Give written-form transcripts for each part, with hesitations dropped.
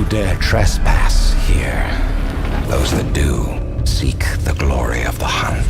Who dare trespass here? Those that do seek the glory of the hunt.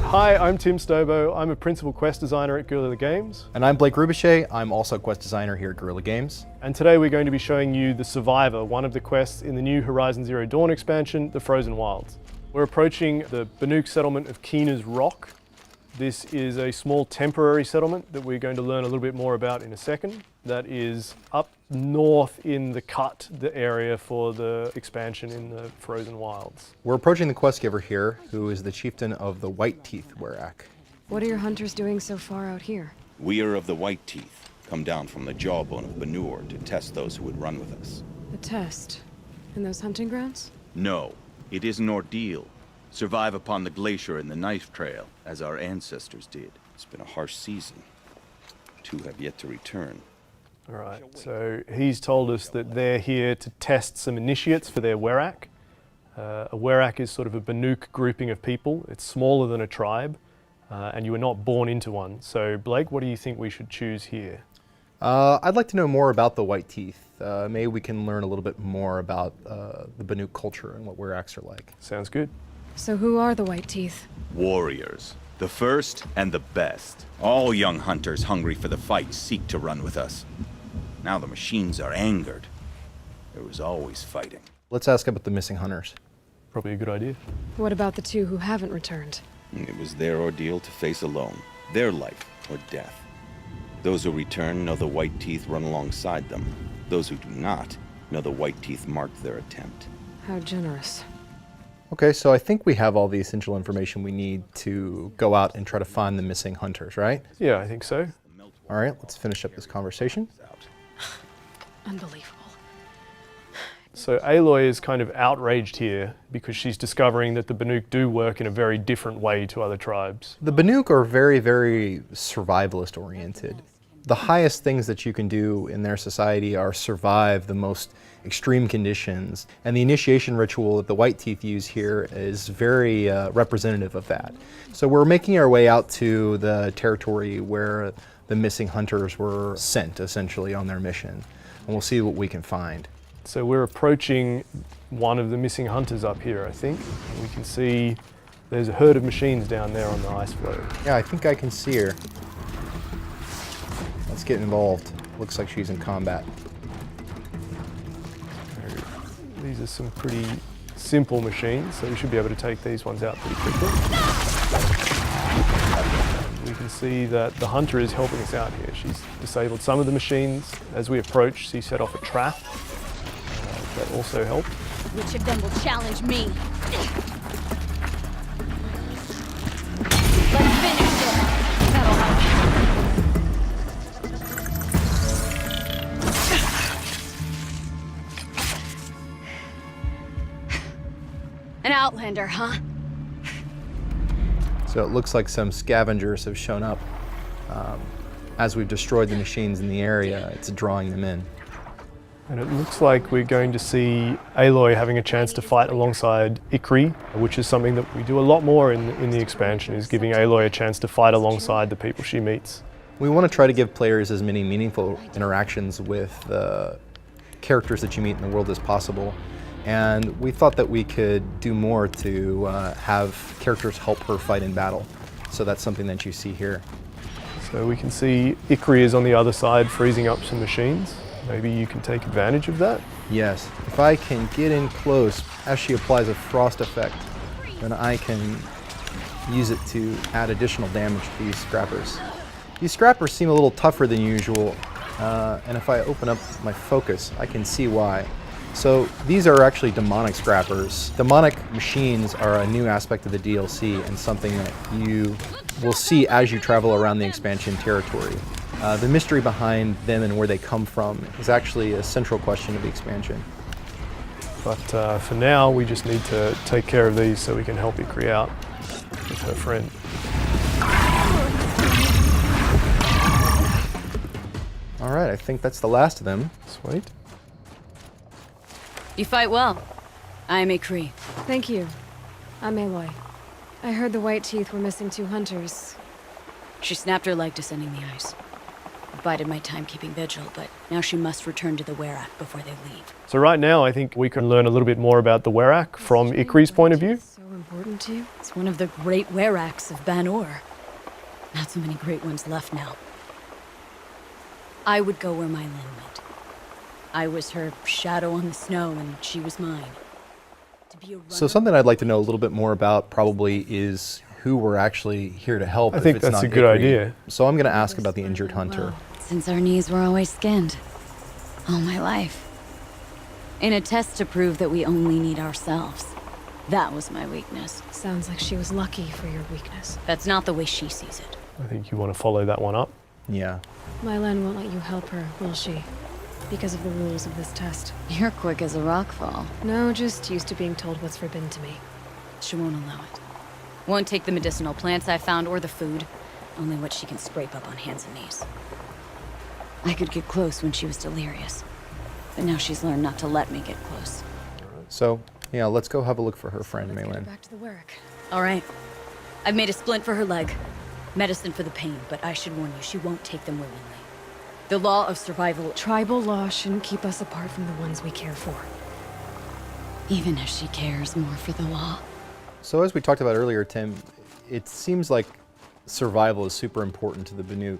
Hi, I'm Tim Stobo. I'm a principal quest designer at Guerrilla Games. And I'm Blake Rubichet. I'm also a quest designer here at Guerrilla Games. And today we're going to be showing you The Survivor, one of the quests in the new Horizon Zero Dawn expansion, The Frozen Wilds. We're approaching the Banuk settlement of Keena's Rock. This is a small temporary settlement that we're going to learn a little bit more about in a second. That is up north in the cut, the area for the expansion in the Frozen Wilds. We're approaching the quest giver here, who is the chieftain of the White Teeth Werak. What are your hunters doing so far out here? We are of the White Teeth, come down from the jawbone of Banur to test those who would run with us. A test? In those hunting grounds? No, it is an ordeal. Survive upon the glacier and the knife trail, as our ancestors did. It's been a harsh season. Two have yet to return. All right, so he's told us that they're here to test some initiates for their Werak. A Werak is sort of a Banuk grouping of people. It's smaller than a tribe, and you were not born into one. So Blake, what do you think we should choose here? I'd like to know more about the White Teeth. Maybe we can learn a little bit more about the Banuk culture and what Weraks are like. Sounds good. So who are the White Teeth? Warriors. The first and the best. All young hunters hungry for the fight seek to run with us. Now the machines are angered. There was always fighting. Let's ask about the missing hunters. Probably a good idea. What about the two who haven't returned? It was their ordeal to face alone. Their life or death. Those who return know the White Teeth run alongside them. Those who do not know the White Teeth marked their attempt. How generous. Okay, so I think we have all the essential information we need to go out and try to find the missing hunters, right? Yeah, I think so. All right, let's finish up this conversation. Unbelievable. So Aloy is kind of outraged here because she's discovering that the Banuk do work in a very different way to other tribes. The Banuk are very, very survivalist oriented. The highest things that you can do in their society are survive the most extreme conditions, and the initiation ritual that the White Teeth use here is very representative of that. So we're making our way out to the territory where the missing hunters were sent, essentially, on their mission, and we'll see what we can find. So we're approaching one of the missing hunters up here, I think. And we can see there's a herd of machines down there on the ice floe. Yeah, I think I can see her. Let's get involved. Looks like she's in combat. These are some pretty simple machines, so we should be able to take these ones out pretty quickly. We can see that the hunter is helping us out here. She's disabled some of the machines. As we approach, she set off a trap. That also helped. Which of them will challenge me? Let's finish it. That'll help. An outlander, huh? So it looks like some scavengers have shown up. As we've destroyed the machines in the area, it's drawing them in. And it looks like we're going to see Aloy having a chance to fight alongside Ikri, which is something that we do a lot more in the expansion, is giving Aloy a chance to fight alongside the people she meets. We want to try to give players as many meaningful interactions with the characters that you meet in the world as possible. And we thought that we could do more to have characters help her fight in battle. So that's something that you see here. So we can see Ikri is on the other side freezing up some machines. Maybe you can take advantage of that? Yes, if I can get in close as she applies a frost effect, then I can use it to add additional damage to these scrappers. These scrappers seem a little tougher than usual, and if I open up my focus, I can see why. So these are actually demonic scrappers. Demonic machines are a new aspect of the DLC and something that you will see as you travel around the expansion territory. The mystery behind them and where they come from is actually a central question of the expansion. But for now, we just need to take care of these so we can help Ikri out with her friend. All right, I think that's the last of them. Sweet. You fight well. I'm Ikri. Thank you. I'm Aloy. I heard the White Teeth were missing 2 hunters. She snapped her leg descending the ice. I bided my time keeping vigil, but now she must return to the Werak before they leave. So right now, I think we can learn a little bit more about the Werak from Ikri's point of view. So important to you? It's one of the great Weraks of Ban-Ur. Not so many great ones left now. I would go where my Lin went. I was her shadow on the snow, and she was mine. To be a So runner- something I'd like to know a little bit more about probably is who we're actually here to help. I if think it's that's not a good Ikri. idea. So I'm going to ask about the injured hunter. Since our knees were always skinned. All my life. In a test to prove that we only need ourselves. That was my weakness. Sounds like she was lucky for your weakness. That's not the way she sees it. I think you want to follow that one up. Yeah. Mylen won't let you help her, will she? Because of the rules of this test. You're quick as a rock fall. No, just used to being told what's forbidden to me. She won't allow it. Won't take the medicinal plants I found or the food. Only what she can scrape up on hands and knees. I could get close when she was delirious. But now she's learned not to let me get close. So, yeah, let's go have a look for her friend, Let's get her Maylin. back to the Werak. All right. I've made a splint for her leg. Medicine for the pain, but I should warn you, she won't take them willingly. The law of survival, Tribal law shouldn't keep us apart from the ones we care for. even if she cares more for the law. So as we talked about earlier, Tim, it seems like survival is super important to the Banuk.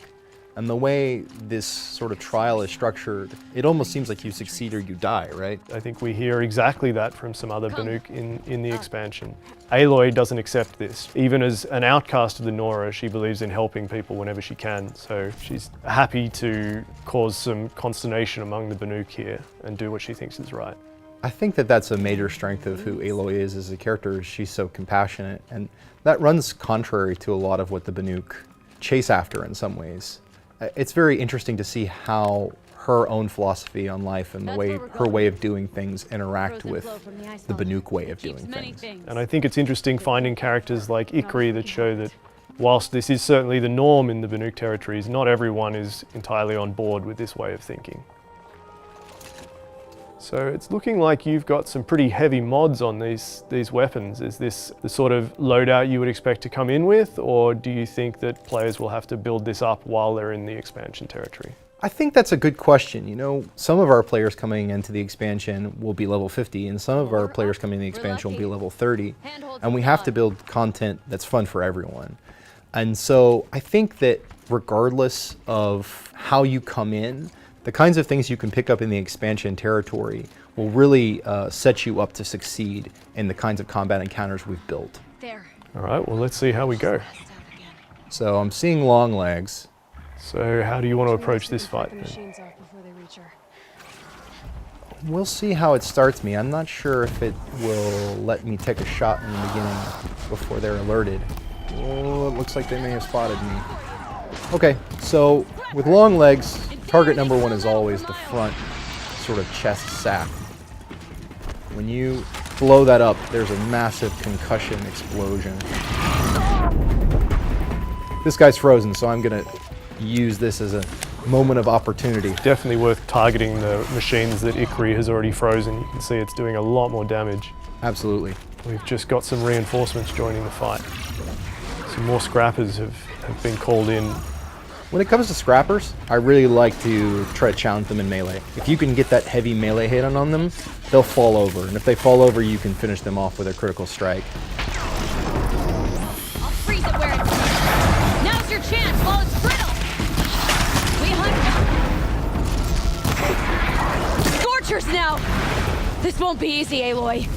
And the way this sort of trial is structured, it almost seems like you succeed or you die, right? I think we hear exactly that from some other Banuk in the expansion. Aloy doesn't accept this. Even as an outcast of the Nora, she believes in helping people whenever she can. So she's happy to cause some consternation among the Banuk here and do what she thinks is right. I think that that's a major strength of who Aloy is as a character. She's so compassionate, and that runs contrary to a lot of what the Banuk chase after in some ways. It's very interesting to see how her own philosophy on life and the way her way of doing things interact with the Banuk way of doing things. And I think it's interesting finding characters like Ikri that show that whilst this is certainly the norm in the Banuk territories, not everyone is entirely on board with this way of thinking. So it's looking like you've got some pretty heavy mods on these weapons. Is this the sort of loadout you would expect to come in with, or do you think that players will have to build this up while they're in the expansion territory? I think that's a good question. You know, some of our players coming into the expansion will be level 50, and some of our players coming into the expansion will be level 30. And we have to build content that's fun for everyone. And so I think that regardless of how you come in, the kinds of things you can pick up in the expansion territory will really set you up to succeed in the kinds of combat encounters we've built. There. All right, well, let's see how we go. So I'm seeing long legs. So how do you want to approach this fight The then? machines off before they reach her. We'll see how it starts me. I'm not sure if it will let me take a shot in the beginning before they're alerted. Oh, it looks like they may have spotted me. Okay, so with long legs, target number one is always the front sort of chest sack. When you blow that up, there's a massive concussion explosion. This guy's frozen, so I'm gonna use this as a moment of opportunity. Definitely worth targeting the machines that Ikri has already frozen. You can see it's doing a lot more damage. Absolutely. We've just got some reinforcements joining the fight. Some more scrappers have been called in. When it comes to scrappers, I really like to try to challenge them in melee. If you can get that heavy melee hit on them, they'll fall over. And if they fall over, you can finish them off with a critical strike. I'll freeze it where it's... Now's your chance while it's brittle! We hunt... Scorchers now! This won't be easy, Aloy.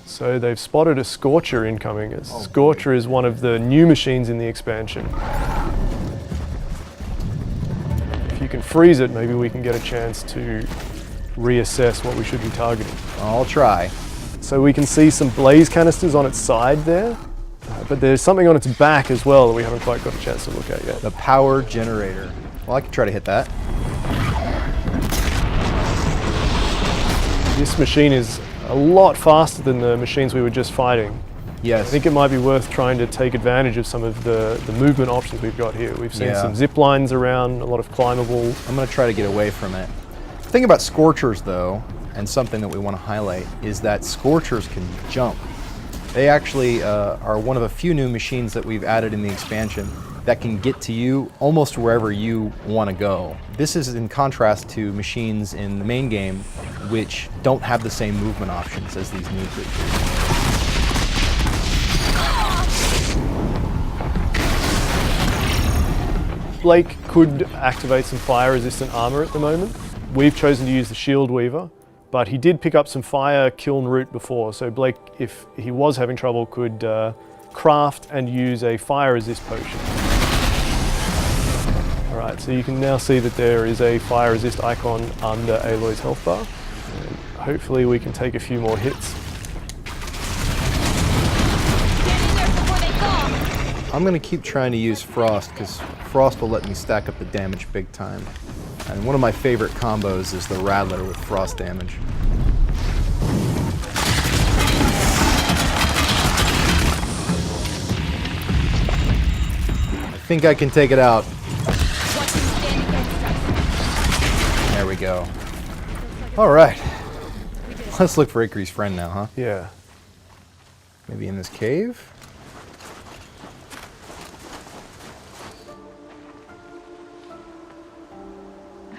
So they've spotted a Scorcher incoming. A Scorcher is one of the new machines in the expansion. If you can freeze it, maybe we can get a chance to reassess what we should be targeting. I'll try. So we can see some blaze canisters on its side there, but there's something on its back as well that we haven't quite got a chance to look at yet. The power generator. Well, I can try to hit that. This machine is a lot faster than the machines we were just fighting. I Yes. think it might be worth trying to take advantage of some of the movement options we've got here. We've seen Yeah. some zip lines around, a lot of climbable. I'm going to try to get away from it. The thing about Scorchers, though, and something that we want to highlight, is that Scorchers can jump. They actually are one of a few new machines that we've added in the expansion that can get to you almost wherever you want to go. This is in contrast to machines in the main game which don't have the same movement options as these new creatures. Blake could activate some fire-resistant armor at the moment. We've chosen to use the Shield Weaver, but he did pick up some fire kiln root before, so Blake, if he was having trouble, could craft and use a fire resist potion. Alright, so you can now see that there is a fire resist icon under Aloy's health bar. And hopefully we can take a few more hits. I'm going to keep trying to use Frost because Frost will let me stack up the damage big time. And one of my favorite combos is the Rattler with Frost damage. I think I can take it out. There we go. All right. Let's look for Ikri's friend now, huh? Yeah. Maybe in this cave?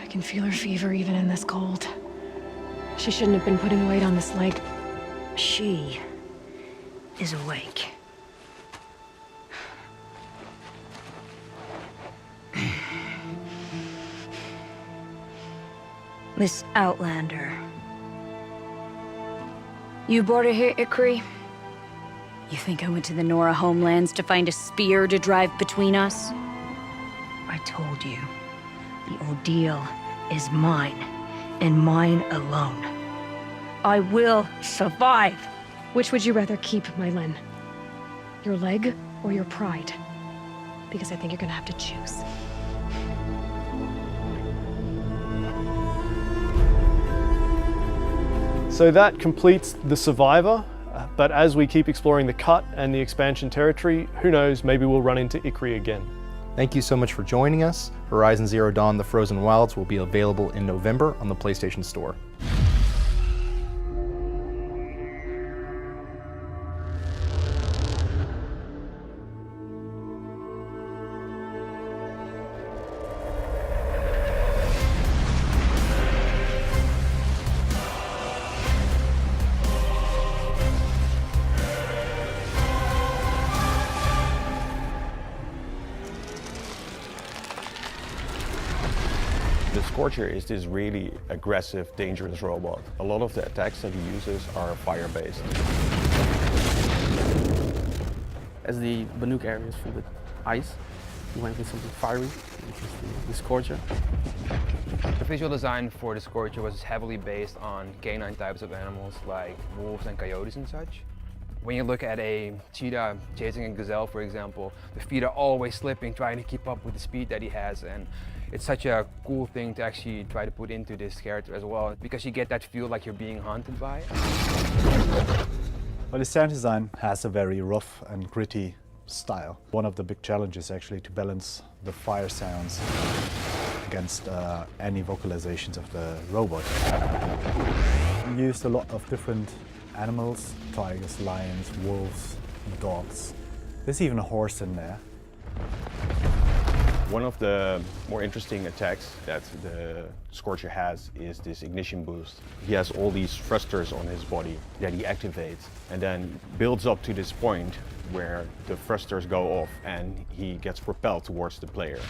I can feel her fever even in this cold. She shouldn't have been putting weight on this leg. She is awake. Miss Outlander. You brought her here, Ikri? You think I went to the Nora homelands to find a spear to drive between us? I told you. The ordeal is mine, and mine alone. I will survive. Which would you rather keep, Mylin? Your leg or your pride? Because I think you're gonna have to choose. So that completes the Survivor, but as we keep exploring the Cut and the expansion territory, who knows, maybe we'll run into Ikri again. Thank you so much for joining us. Horizon Zero Dawn: The Frozen Wilds will be available in November on the PlayStation Store. The Scorcher is this really aggressive, dangerous robot. A lot of the attacks that he uses are fire-based. As the Banuk area is filled with ice, we went with something fiery, which is the Scorcher. The visual design for the Scorcher was heavily based on canine types of animals like wolves and coyotes and such. When you look at a cheetah chasing a gazelle, for example, the feet are always slipping, trying to keep up with the speed that he has. And it's such a cool thing to actually try to put into this character as well, because you get that feel like you're being hunted by it. Well, the sound design has a very rough and gritty style. One of the big challenges actually to balance the fire sounds against any vocalizations of the robot. We used a lot of different animals: tigers, lions, wolves, dogs. There's even a horse in there. One of the more interesting attacks that the Scorcher has is this ignition boost. He has all these thrusters on his body that he activates and then builds up to this point where the thrusters go off and he gets propelled towards the player.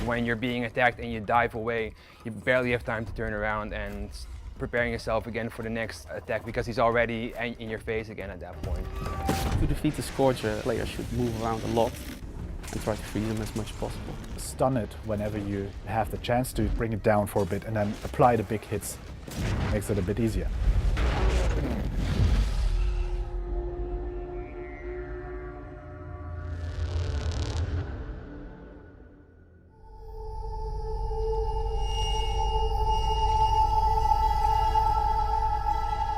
When you're being attacked and you dive away, you barely have time to turn around and preparing yourself again for the next attack, because he's already in your face again at that point. To defeat the Scorcher, players should move around a lot and try to free them as much as possible. Stun it whenever you have the chance to bring it down for a bit and then apply the big hits. Makes it a bit easier.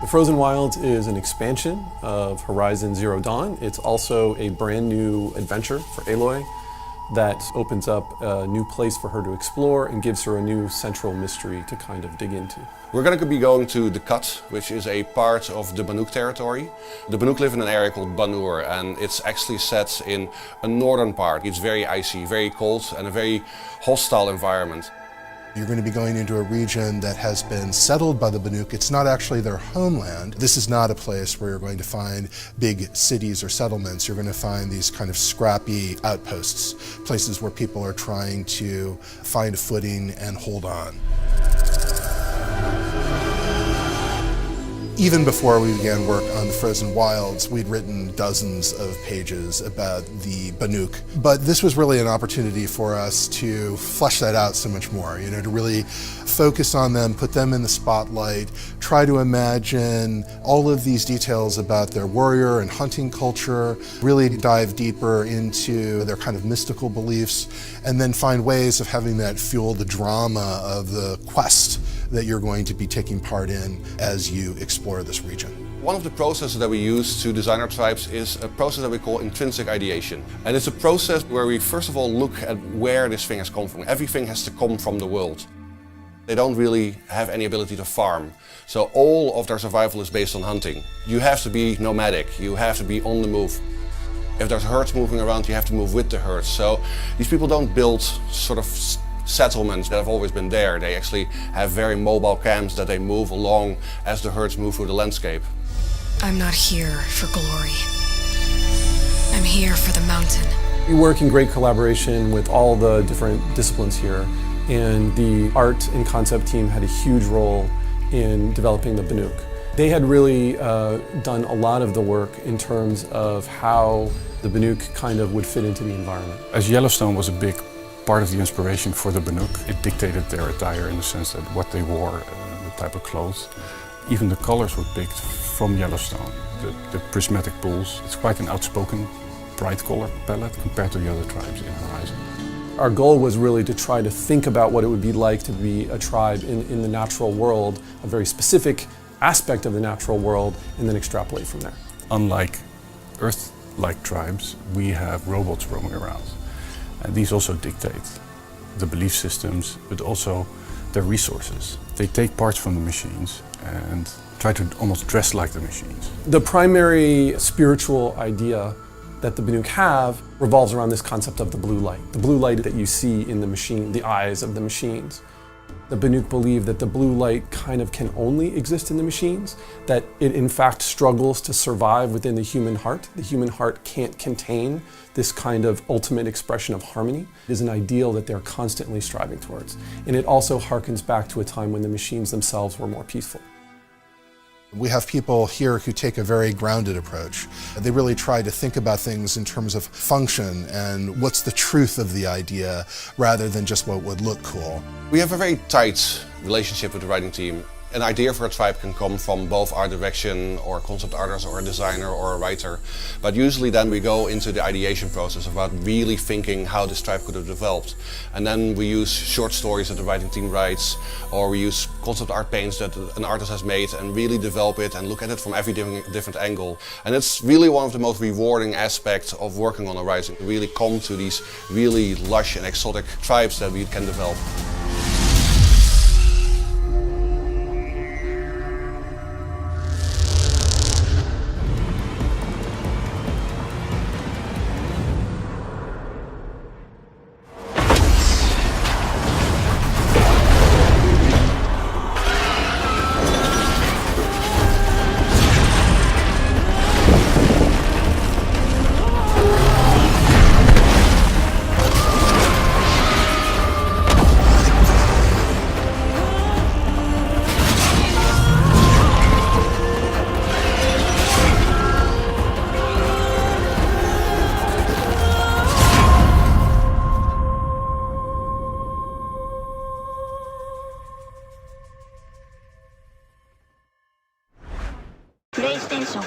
The Frozen Wilds is an expansion of Horizon Zero Dawn. It's also a brand new adventure for Aloy. that opens up a new place for her to explore and gives her a new central mystery to kind of dig into. We're going to be going to the Cut, which is a part of the Banuk territory. The Banuk live in an area called Banur, and it's actually set in a northern part. It's very icy, very cold, and a very hostile environment. You're going to be going into a region that has been settled by the Banuk. It's not actually their homeland. This is not a place where you're going to find big cities or settlements. You're going to find these kind of scrappy outposts, places where people are trying to find a footing and hold on. Even before we began work on the Frozen Wilds, we'd written dozens of pages about the Banuk. But this was really an opportunity for us to flesh that out so much more, to really focus on them, put them in the spotlight, try to imagine all of these details about their warrior and hunting culture, really dive deeper into their kind of mystical beliefs, and then find ways of having that fuel the drama of the quest that you're going to be taking part in as you explore this region. One of the processes that we use to design our tribes is a process that we call intrinsic ideation. And it's a process where we first of all look at where this thing has come from. Everything has to come from the world. They don't really have any ability to farm. So all of their survival is based on hunting. You have to be nomadic, you have to be on the move. If there's herds moving around, you have to move with the herds. So these people don't build sort of settlements that have always been there. They actually have very mobile camps that they move along as the herds move through the landscape. I'm not here for glory. I'm here for the mountain. We work in great collaboration with all the different disciplines here, and the art and concept team had a huge role in developing the Banuk. They had really done a lot of the work in terms of how the Banuk kind of would fit into the environment. As Yellowstone was a big part of the inspiration for the Banuk, it dictated their attire in the sense that what they wore, the type of clothes. Even the colors were picked from Yellowstone. The prismatic pools, it's quite an outspoken, bright color palette compared to the other tribes in Horizon. Our goal was really to try to think about what it would be like to be a tribe in the natural world, a very specific aspect of the natural world, and then extrapolate from there. Unlike Earth-like tribes, we have robots roaming around. And these also dictate the belief systems, but also their resources. They take parts from the machines and try to almost dress like the machines. The primary spiritual idea that the Banuk have revolves around this concept of the blue light. The blue light that you see in the machine, the eyes of the machines. The Banuk believe that the blue light kind of can only exist in the machines, that it in fact struggles to survive within the human heart. The human heart can't contain this kind of ultimate expression of harmony. It is an ideal that they're constantly striving towards. And it also harkens back to a time when the machines themselves were more peaceful. We have people here who take a very grounded approach. They really try to think about things in terms of function and what's the truth of the idea rather than just what would look cool. We have a very tight relationship with the writing team. An idea for a tribe can come from both art direction or concept artist or a designer or a writer. But usually then we go into the ideation process about really thinking how this tribe could have developed. And then we use short stories that the writing team writes, or we use concept art paints that an artist has made and really develop it and look at it from every different angle. And it's really one of the most rewarding aspects of working on Horizon. To really come to these really lush and exotic tribes that we can develop. PlayStation